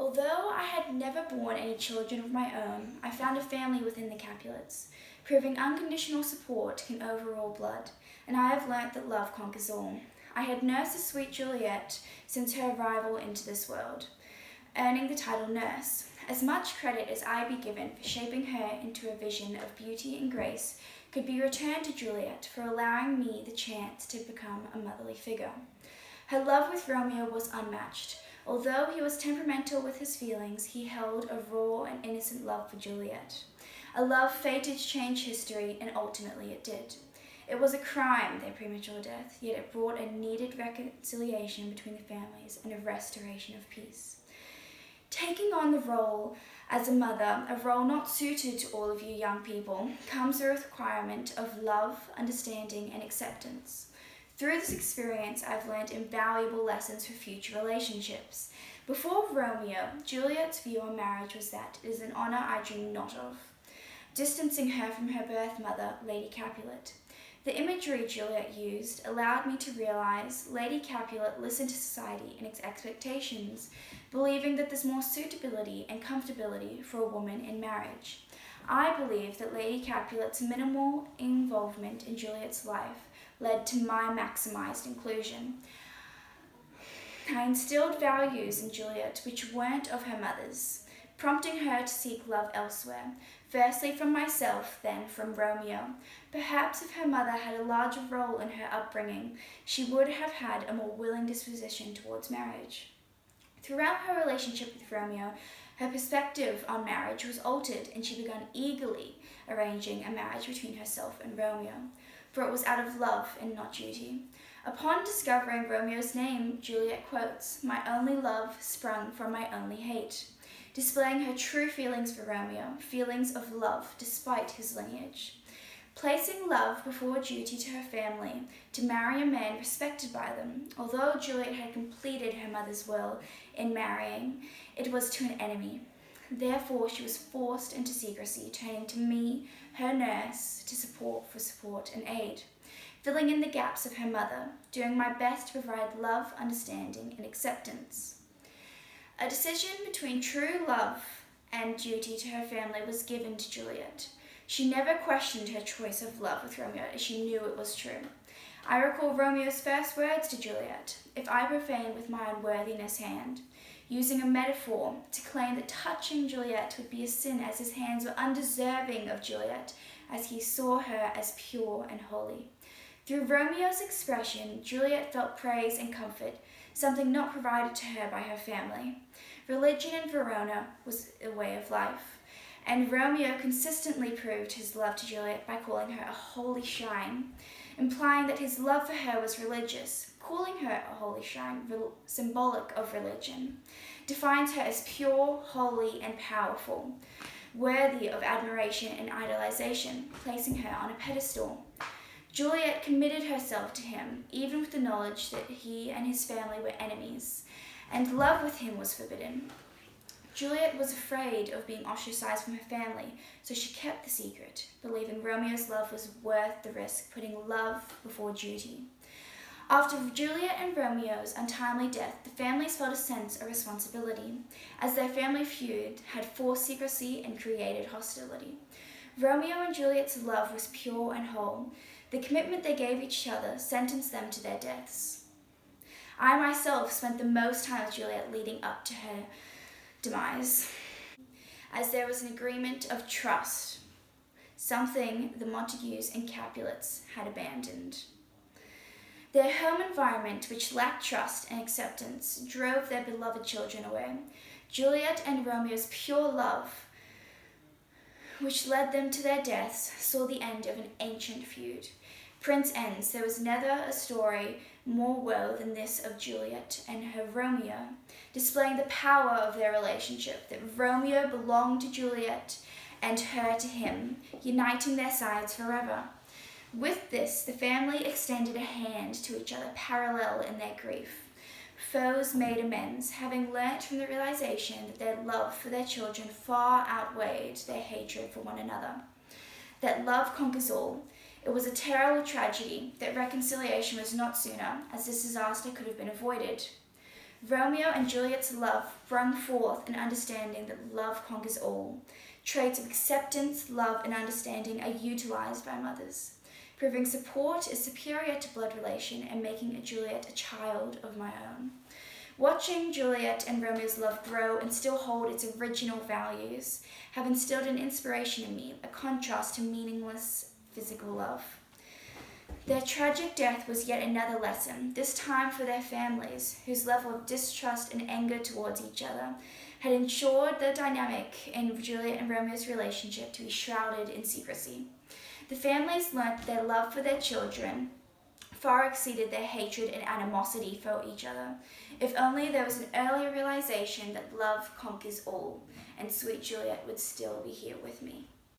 Although I had never borne any children of my own, I found a family within the Capulets, proving unconditional support can overrule blood, and I have learnt that love conquers all. I had nursed the sweet Juliet since her arrival into this world, earning the title nurse. As much credit as I be given for shaping her into a vision of beauty and grace could be returned to Juliet for allowing me the chance to become a motherly figure. Her love with Romeo was unmatched. Although he was temperamental with his feelings, he held a raw and innocent love for Juliet. A love fated to change history, and ultimately it did. It was a crime, their premature death, yet it brought a needed reconciliation between the families and a restoration of peace. Taking on the role as a mother, a role not suited to all of you young people, comes with a requirement of love, understanding, and acceptance. Through this experience, I've learned invaluable lessons for future relationships. Before Romeo, Juliet's view on marriage was that it is an honour I dream not of, distancing her from her birth mother, Lady Capulet. The imagery Juliet used allowed me to realise Lady Capulet listened to society and its expectations, believing that there's more suitability and comfortability for a woman in marriage. I believe that Lady Capulet's minimal involvement in Juliet's life led to my maximised inclusion. I instilled values in Juliet which weren't of her mother's, prompting her to seek love elsewhere, firstly from myself, then from Romeo. Perhaps if her mother had a larger role in her upbringing, she would have had a more willing disposition towards marriage. Throughout her relationship with Romeo, her perspective on marriage was altered, and she began eagerly arranging a marriage between herself and Romeo, for it was out of love and not duty. Upon discovering Romeo's name, Juliet quotes, "My only love sprung from my only hate," displaying her true feelings for Romeo, feelings of love despite his lineage. Placing love before duty to her family, to marry a man respected by them. Although Juliet had completed her mother's will in marrying, it was to an enemy. Therefore, she was forced into secrecy, turning to me, her nurse, to support and aid, filling in the gaps of her mother, doing my best to provide love, understanding, and acceptance. A decision between true love and duty to her family was given to Juliet. She never questioned her choice of love with Romeo, as she knew it was true. I recall Romeo's first words to Juliet, "If I profane with my unworthiness hand," using a metaphor to claim that touching Juliet would be a sin, as his hands were undeserving of Juliet, as he saw her as pure and holy. Through Romeo's expression, Juliet felt praise and comfort, something not provided to her by her family. Religion in Verona was a way of life, and Romeo consistently proved his love to Juliet by calling her a holy shrine, implying that his love for her was religious. Calling her a holy shrine, symbolic of religion, defines her as pure, holy, and powerful, worthy of admiration and idolization, placing her on a pedestal. Juliet committed herself to him, even with the knowledge that he and his family were enemies, and love with him was forbidden. Juliet was afraid of being ostracized from her family, so she kept the secret, believing Romeo's love was worth the risk, putting love before duty. After Juliet and Romeo's untimely death, the families felt a sense of responsibility, as their family feud had forced secrecy and created hostility. Romeo and Juliet's love was pure and whole. The commitment they gave each other sentenced them to their deaths. I myself spent the most time with Juliet leading up to her demise, as there was an agreement of trust, something the Montagues and Capulets had abandoned. Their home environment, which lacked trust and acceptance, drove their beloved children away. Juliet and Romeo's pure love, which led them to their deaths, saw the end of an ancient feud. Prince ends. There was never a story more woe than this of Juliet and her Romeo, displaying the power of their relationship, that Romeo belonged to Juliet and her to him, uniting their sides forever. With this, the family extended a hand to each other, parallel in their grief. Foes made amends, having learnt from the realization that their love for their children far outweighed their hatred for one another. That love conquers all. It was a terrible tragedy that reconciliation was not sooner, as this disaster could have been avoided. Romeo and Juliet's love brought forth an understanding that love conquers all. Traits of acceptance, love, and understanding are utilized by mothers. Proving support is superior to blood relation and making Juliet a child of my own. Watching Juliet and Romeo's love grow and still hold its original values have instilled an inspiration in me, a contrast to meaningless physical love. Their tragic death was yet another lesson, this time for their families, whose level of distrust and anger towards each other had ensured the dynamic in Juliet and Romeo's relationship to be shrouded in secrecy. The families learnt their love for their children far exceeded their hatred and animosity for each other. If only there was an earlier realization that love conquers all, and sweet Juliet would still be here with me.